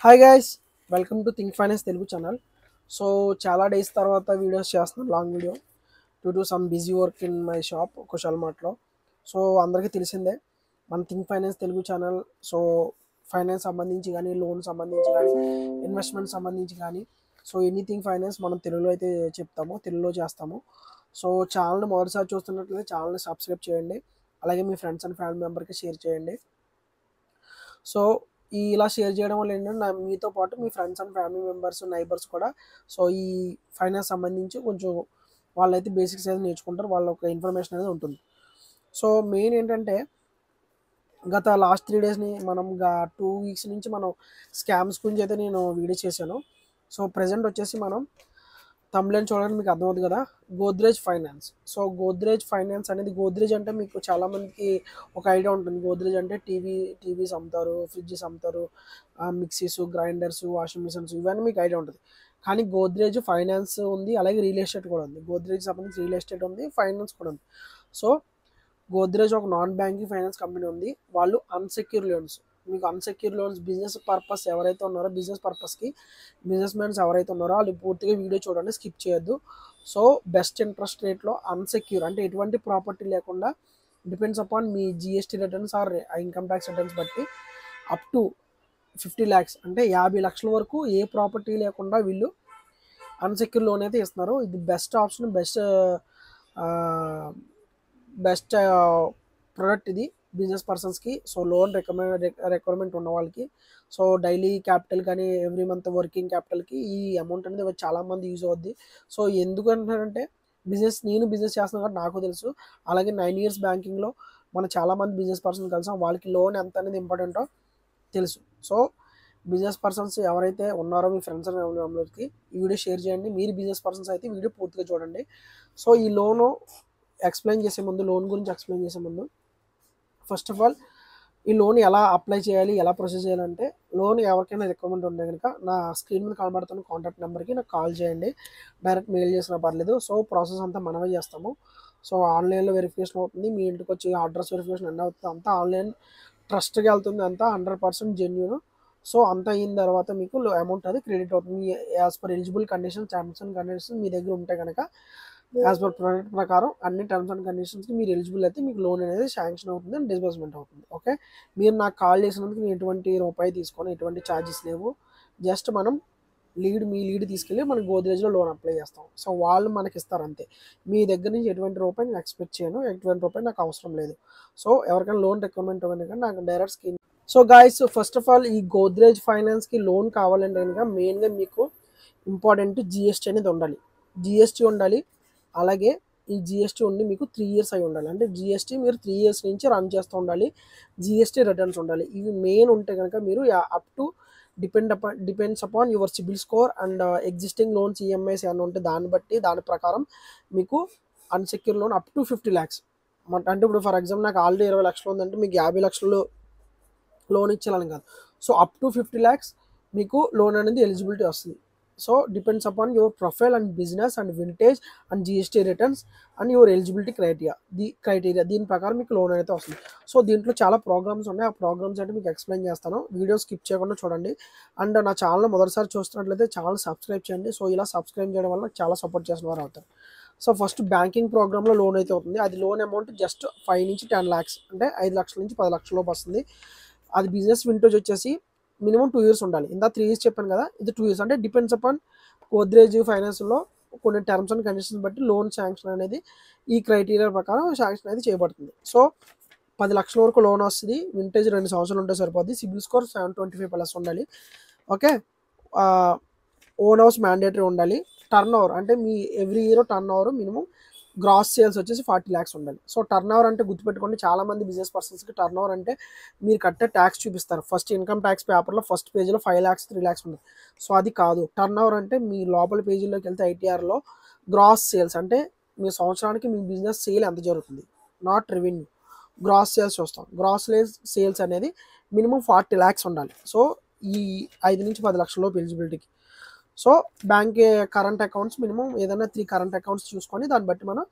Hi guys, welcome to think finance Telugu channel. So చాలా days తర్వాత videos చేస్తున్నాను, long video due to some busy work in my shop Kushal మార్ట్లో. So అందరికీ తెలిసిందే మన think finance Telugu channel. So finance సంబంధించి కానీ, లోన్ సంబంధించి కానీ, ఇన్వెస్ట్మెంట్ సంబంధించి కానీ, సో ఎనీథింగ్ ఫైనాన్స్ మనం తెలుగులో అయితే చెప్తాము, తెలుగులో చేస్తాము. సో ఛానల్ని మొదటిసారి చూస్తున్నట్లయితే ఛానల్ని సబ్స్క్రైబ్ చేయండి, అలాగే మీ ఫ్రెండ్స్ అండ్ ఫ్యామిలీ మెంబర్కి షేర్ చేయండి. సో ఇలా షేర్ చేయడం వల్ల ఏంటంటే మీతో పాటు మీ friends and family members, neighbours కూడా సో ఈ ఫైనాన్స్ సంబంధించి కొంచెం వాళ్ళైతే బేసిక్స్ అయితే నేర్చుకుంటారు, వాళ్ళ ఒక ఇన్ఫర్మేషన్ అనేది ఉంటుంది. సో మెయిన్ ఏంటంటే గత లాస్ట్ 3 డేస్ని మనం 2 వీక్స్ నుంచి మనం స్కామ్స్ గురించి అయితే నేను వీడియో చేశాను. సో ప్రజెంట్ వచ్చేసి మనం తమ్ముళ్ళని చూడడానికి మీకు అర్థమవుతుంది కదా, Godrej finance. So Godrej finance అనేది, గోద్రేజ్ అంటే మీకు చాలామందికి ఒక ఐడియా ఉంటుంది. గోద్రేజ్ అంటే టీవీస్ అమ్ముతారు, ఫ్రిడ్జెస్ అమ్ముతారు, మిక్సీస్, గ్రైండర్స్, వాషింగ్ మిషన్స్, ఇవన్నీ మీకు ఐడియా ఉంటుంది. కానీ గోద్రేజ్ ఫైనాన్స్ ఉంది, అలాగే రియల్ ఎస్టేట్ కూడా ఉంది. గోద్రేజ్ సంబంధించి రియల్ ఎస్టేట్ ఉంది, ఫైనాన్స్ కూడా ఉంది. సో గోద్రేజ్ ఒక నాన్ బ్యాంకింగ్ ఫైనాన్స్ కంపెనీ ఉంది. వాళ్ళు అన్సెక్యూర్ లోన్స్, మీకు అన్సెక్యూర్ లోన్స్, బిజినెస్ పర్పస్ ఎవరైతే ఉన్నారో, బిజినెస్ పర్పస్కి బిజినెస్ మ్యాన్స్ ఎవరైతే ఉన్నారో వాళ్ళు పూర్తిగా వీడియో చూడండి, స్కిప్ చేయొద్దు. సో బెస్ట్ ఇంట్రెస్ట్ రేట్లో అన్సెక్యూర్ అంటే ఎటువంటి ప్రాపర్టీ లేకుండా, depends upon me GST returns or income tax returns బట్టి అప్ టు 50 lakhs అంటే 50 లక్షల వరకు ఏ ప్రాపర్టీ లేకుండా వీళ్ళు అన్సెక్యూర్ లోన్ అయితే ఇస్తున్నారు. ఇది బెస్ట్ ఆప్షన్, బెస్ట్ ప్రోడక్ట్ ఇది బిజినెస్ పర్సన్స్కి. సో లోన్ రిక్వైర్మెంట్ ఉన్న వాళ్ళకి, సో డైలీ క్యాపిటల్ కానీ ఎవ్రీ మంత్ వర్కింగ్ క్యాపిటల్కి ఈ అమౌంట్ అనేది చాలామంది యూజ్ అవుద్ది. సో ఎందుకంటారంటే నేను బిజినెస్ చేస్తున్నాను కాబట్టి నాకు తెలుసు. అలాగే 9 years బ్యాంకింగ్లో మన చాలామంది బిజినెస్ పర్సన్ కలిసాం, వాళ్ళకి లోన్ ఎంత అనేది ఇంపార్టెంటో తెలుసు. సో బిజినెస్ పర్సన్స్ ఎవరైతే ఉన్నారో మీ ఫ్రెండ్స్ అండ్ ఫ్యామిలీ మెంబర్స్కి ఈ వీడియో షేర్ చేయండి. మీరు బిజినెస్ పర్సన్స్ అయితే వీడియో పూర్తిగా చూడండి. సో ఈ లోన్ గురించి ఎక్స్ప్లెయిన్ చేసే ముందు ఫస్ట్ ఆఫ్ ఆల్ ఈ లోన్ ఎలా అప్లై చేయాలి, ఎలా ప్రొసీజ్ చేయాలంటే, లోన్ ఎవరికైనా రిక్వైర్మెంట్ ఉంటే కనుక నా స్క్రీన్ మీద కనబడుతున్న కాంటాక్ట్ నెంబర్కి నాకు కాల్ చేయండి, డైరెక్ట్ మెయిల్ చేసినా పర్లేదు. సో ప్రాసెస్ అంతా మనమే చేస్తాము. సో ఆన్లైన్లో వెరిఫికేషన్ అవుతుంది, మీ ఇంటికి వచ్చి అడ్రస్ వెరిఫికేషన్ అన్నీ అవుతుంది, అంతా ఆన్లైన్ ట్రస్ట్కి వెళ్తుంది, అంతా 100% జెన్యూన్. సో అంత అయిన తర్వాత మీకు అమౌంట్ అది క్రెడిట్ అవుతుంది as per eligible condition, terms and conditions మీ దగ్గర ఉంటే కనుక యాజ్ పర్ ప్రోడక్ట్ ప్రకారం అన్ని టర్మ్స్ అండ్ కండిషన్స్కి మీరు ఎలిజిబుల్ అయితే మీకు లోన్ అనేది శాంక్షన్ అవుతుంది అండ్ డిస్బర్స్మెంట్ అవుతుంది. ఓకే, మీరు నాకు కాల్ చేసినందుకు నేను ఎటువంటి రూపాయి తీసుకొని, ఎటువంటి ఛార్జెస్ లేవు. జస్ట్ మనం మీ లీడ్ తీసుకెళ్ళి మన గోద్రేజ్లో లోన్ అప్లై చేస్తాం. సో వాళ్ళు మనకి ఇస్తారు అంతే. మీ దగ్గర నుంచి ఎటువంటి రూపాయి నేను ఎక్స్పెక్ట్ చేయను, ఎటువంటి రూపాయి నాకు అవసరం లేదు. సో ఎవరికైనా లోన్ రిక్వైర్మెంట్ కనుక నాకు direct screen. So guys, first of all ఈ గోద్రేజ్ ఫైనాన్స్కి లోన్ కావాలంటే కనుక మెయిన్గా మీకు ఇంపార్టెంట్ జిఎస్టీ అనేది ఉండాలి. జిఎస్టీ ఉండాలి, అలాగే ఈ జిఎస్టీ ఉండి మీకు 3 years అయి ఉండాలి. అంటే జిఎస్టీ మీరు 3 years నుంచి రన్ చేస్తూ ఉండాలి, జిఎస్టీ రిటర్న్స్ ఉండాలి. ఇవి మెయిన్ ఉంటే కనుక మీరు up to depends upon your CIBIL score and existing loans, EMIs ఏమైనా ఉంటే దాని ప్రకారం మీకు unsecure loan up to 50 lakhs. అంటే ఇప్పుడు ఫర్ ఎగ్జాంపుల్ నాకు ఆల్రెడీ 20 లక్షలు ఉందంటే మీకు 50 లక్షలు లోన్ ఇచ్చేయాలని కాదు. సో అప్ టు 50 lakhs మీకు లోన్ అనేది ఎలిజిబిలిటీ వస్తుంది. So depends upon your profile and business and vintage and GST returns and your eligibility criteria దీని ప్రకారం మీకు లోన్ అయితే వస్తుంది. సో దీంట్లో చాలా ప్రోగ్రామ్స్ ఉన్నాయి, ఆ ప్రోగ్రామ్స్ అంటే మీకు ఎక్స్ప్లెయిన్ చేస్తాను. వీడియో స్కిప్ చేయకుండా చూడండి. అండ్ నా ఛానల్ మొదటిసారి చూస్తున్నట్లయితే ఛానల్ సబ్స్క్రైబ్ చేయండి. సో ఇలా సబ్స్క్రైబ్ చేయడం వల్ల చాలా సపోర్ట్ చేసిన వారు అవుతారు. సో ఫస్ట్ బ్యాంకింగ్ ప్రోగ్రామ్లో లోన్ అయితే అవుతుంది. అది లోన్ అమౌంట్ జస్ట్ 5 నుంచి 10 lakhs అంటే 5 లక్షల నుంచి 10 లక్షల లోపు వస్తుంది. అది బిజినెస్ వింటేజ్ వచ్చేసి మినిమం 2 years ఉండాలి. ఇందా 3 years చెప్పాను కదా, ఇది 2 years. అంటే డిపెండ్స్ అపాన్ గోద్రేజ్ ఫైనాన్స్లో కొన్ని టర్మ్స్ అండ్ కండిషన్స్ బట్టి లోన్ శాంక్షన్ అనేది ఈ క్రైటీరియా ప్రకారం శాంక్షన్ అనేది చేయబడుతుంది. సో 10 లక్షల వరకు లోన్ వస్తుంది. వింటేజ్ 2 సంవత్సరాలు ఉంటే సరిపోద్ది. సిబిల్ స్కోర్ 725+ ఉండాలి. ఓకే, ఓన్ హౌస్ మ్యాండేటరీ ఉండాలి. టర్న్ ఓవర్ అంటే మీ every year turnover minimum gross sales వచ్చేసి 40 lakhs ఉండాలి. సో టర్న్ ఓవర్ అంటే గుర్తుపెట్టుకోండి, చాలామంది బిజినెస్ పర్సన్స్కి టర్న్ ఓవర్ అంటే మీరు కట్టే ట్యాక్స్ చూపిస్తారు. ఫస్ట్ ఇన్కమ్ ట్యాక్స్ పేపర్లో ఫస్ట్ పేజీలో 5 lakhs 3 lakhs ఉంది. సో అది కాదు. టర్న్ ఓవర్ అంటే మీ లోపల పేజీలోకి వెళ్తే ఐటీఆర్లో గ్రాస్ సేల్స్ అంటే మీ సంవత్సరానికి మీ బిజినెస్ సేల్ ఎంత జరుగుతుంది, నాట్ రెవెన్యూ. గ్రాస్ సేల్స్ చూస్తాం. గ్రాస్ సేల్స్ అనేది మినిమం 40 lakhs ఉండాలి. సో ఈ 5 నుంచి 10 లక్షల ఎలిజిబిలిటీకి. So bank current accounts minimum ఏదైనా 3 కరెంట్ అకౌంట్స్ చూసుకొని దాన్ని బట్టి మనం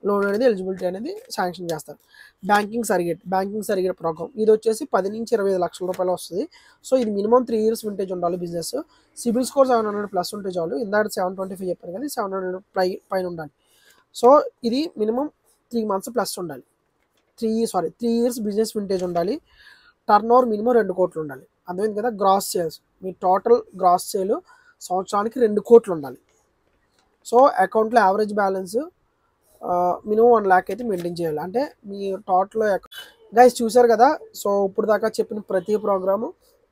లోన్ అనేది ఎలిజిబిలిటీ అనేది శాంక్షన్ చేస్తారు. బ్యాంకింగ్ సర్టిఫికేట్ ప్రోగ్రామ్ ఇది వచ్చేసి 10 నుంచి 25 లక్షల రూపాయలు వస్తుంది. సో ఇది మినిమం 3 ఇయర్స్ వింటేజ్ ఉండాలి బిజినెస్. సిబిల్ స్కోర్ 700 ప్లస్ ఉంటే చాలు. ఇందాక 725 చెప్పాను కదా, 700 పైన ఉండాలి. సో ఇది మినిమం 3 మంత్స్ ప్లస్ ఉండాలి. 3 ఇయర్స్ బిజినెస్ వింటేజ్ ఉండాలి. టర్న్ ఓవర్ మినిమం 2 కోట్లు ఉండాలి. అర్థమైంది కదా. గ్రాస్ సేల్స్ మీ టోటల్ గ్రాస్ సేల్ సంవత్సరానికి 2 కోట్లు ఉండాలి. సో అకౌంట్లో యావరేజ్ బ్యాలెన్స్ మినిమం 1 lakh అయితే మెయింటైన్ చేయాలి. అంటే మీ టోటల్ గైస్ చూసారు కదా. సో ఇప్పుడు దాకా చెప్పిన ప్రతి ప్రోగ్రాము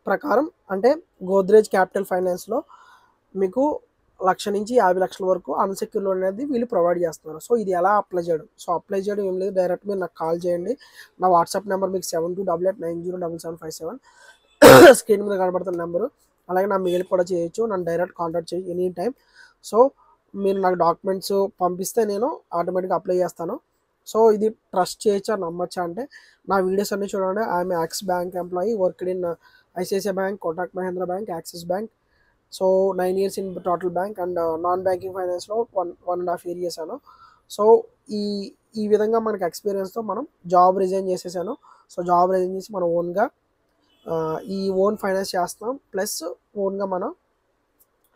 ప్రకారం అంటే గోద్రేజ్ క్యాపిటల్ ఫైనాన్స్లో మీకు 1,00,000 నుంచి 50 లక్షల వరకు అన్సెక్యూర్ లోన్ అనేది వీళ్ళు ప్రొవైడ్ చేస్తున్నారు. సో ఇది ఎలా అప్లై చేయడం? సో అప్లై చేయడం ఏం లేదు, డైరెక్ట్ మీరు నాకు కాల్ చేయండి. నా వాట్సాప్ నెంబర్ మీకు 7288907757 స్క్రీన్ మీద కనబడుతున్న నెంబరు. అలాగే నా మెయిల్ కూడా చేయొచ్చు, నన్ను డైరెక్ట్ కాంటాక్ట్ చేయొచ్చు ఎనీ టైం. సో మీరు నాకు డాక్యుమెంట్స్ పంపిస్తే నేను ఆటోమేటిక్గా అప్లై చేస్తాను. సో ఇది ట్రస్ట్ చేయొచ్చా నమ్మచ్చా అంటే నా వీడియోస్ అన్నీ చూడండి. I'm Axis bank employee, worked in ICICI bank, Kotak Mahindra bank, Axis bank. So 9 years in total bank and non banking ఫైనాన్స్లో 1.5 years చేశాను. సో ఈ విధంగా మనకి ఎక్స్పీరియన్స్తో మనం జాబ్ రిజైన్ చేసేసాను. సో జాబ్ రిజైన్ చేసి మనం ఓన్గా ఈ ఓన్ ఫైనాన్స్ చేస్తున్నాం. ప్లస్ ఓన్గా మనం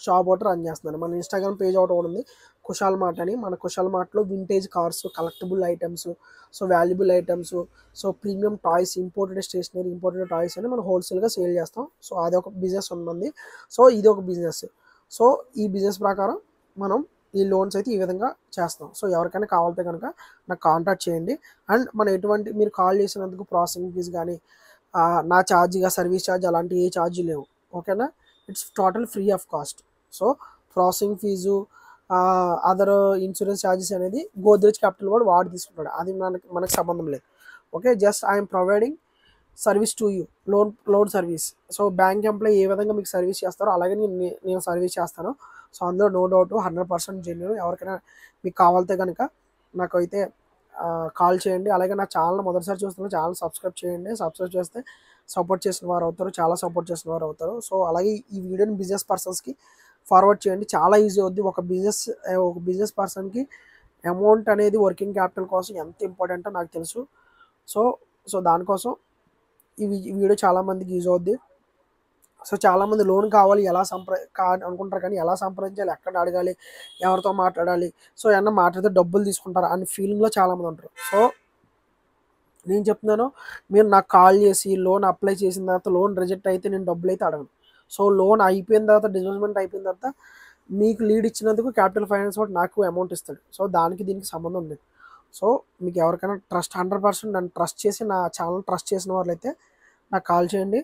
షాప్ ఒకటి రన్ చేస్తున్నాను. మన ఇన్స్టాగ్రామ్ పేజ్ ఒకటి ఉంది, కుషాల్ మార్ట్ అని. మన కుషాల్ మార్ట్లో vintage cars, collectible items, so valuable items, so premium toys, imported stationery, imported toys అని మనం హోల్సేల్గా సేల్ చేస్తాం. సో అదొక బిజినెస్ ఉంది. సో ఇది ఒక బిజినెస్. సో ఈ బిజినెస్ ప్రకారం మనం ఈ లోన్స్ అయితే ఈ విధంగా చేస్తాం. సో ఎవరికైనా కావాలంటే కనుక నాకు కాంటాక్ట్ చేయండి. అండ్ మనం ఎటువంటి మీరు కాల్ చేసినందుకు ప్రాసెసింగ్ ఫీజు కానీ నా ఛార్జ్గా సర్వీస్ ఛార్జ్ అలాంటి ఏ ఛార్జ్ లేవు. ఓకేనా. It's total free of cost. So processing fee other insurance charges అనేది గోద్రేజ్ క్యాపిటల్ కూడా వాడు తీసుకుంటాడు. అది మనకు సంబంధం లేదు. Okay. Just I'm providing service to you, loan service. So bank employee ఏ విధంగా మీకు సర్వీస్ చేస్తారో అలాగే నేను సర్వీస్ చేస్తాను. సో అందులో నో డౌట్ 100% జెన్యూన్. ఎవరికైనా మీకు కావాలితే కనుక నాకు అయితే కాల్ చేయండి. అలాగే నా ఛానల్ మొదటిసారి చూస్తున్న ఛానల్ సబ్స్క్రైబ్ చేయండి. సబ్స్క్రైబ్ చేస్తే సపోర్ట్ చేసిన వారు అవుతారు, చాలా సపోర్ట్ చేసిన వారు అవుతారు. సో అలాగే ఈ వీడియోని బిజినెస్ పర్సన్స్కి ఫార్వర్డ్ చేయండి. చాలా ఈజీ అవుద్ది. ఒక బిజినెస్ పర్సన్కి అమౌంట్ అనేది వర్కింగ్ క్యాపిటల్ కోసం ఎంత ఇంపార్టెంటో నాకు తెలుసు. సో దానికోసం ఈ వీడియో చాలామందికి యూజ్ అవుద్ది. సో చాలామంది లోన్ కావాలి అనుకుంటారు, కానీ ఎలా సంప్రదించాలి, ఎక్కడ అడగాలి, ఎవరితో మాట్లాడాలి, సో ఏమన్నా మాట్లాడితే డబ్బులు తీసుకుంటారు అని ఫీలింగ్లో చాలామంది ఉంటారు. సో నేను చెప్తున్నాను, మీరు నాకు కాల్ చేసి లోన్ అప్లై చేసిన తర్వాత లోన్ రిజెక్ట్ అయితే నేను డబ్బులు అయితే అడగను. సో లోన్ అయిపోయిన తర్వాత, డిస్బర్స్మెంట్ అయిపోయిన తర్వాత మీకు లీడ్ ఇచ్చినందుకు క్యాపిటల్ ఫైనాన్స్ వాడు నాకు అమౌంట్ ఇస్తాడు. సో దీనికి సంబంధం లేదు. సో మీకు ఎవరికైనా 100% నన్ను ట్రస్ట్ చేసి నా ఛానల్ ట్రస్ట్ చేసిన వాళ్ళైతే నాకు కాల్ చేయండి.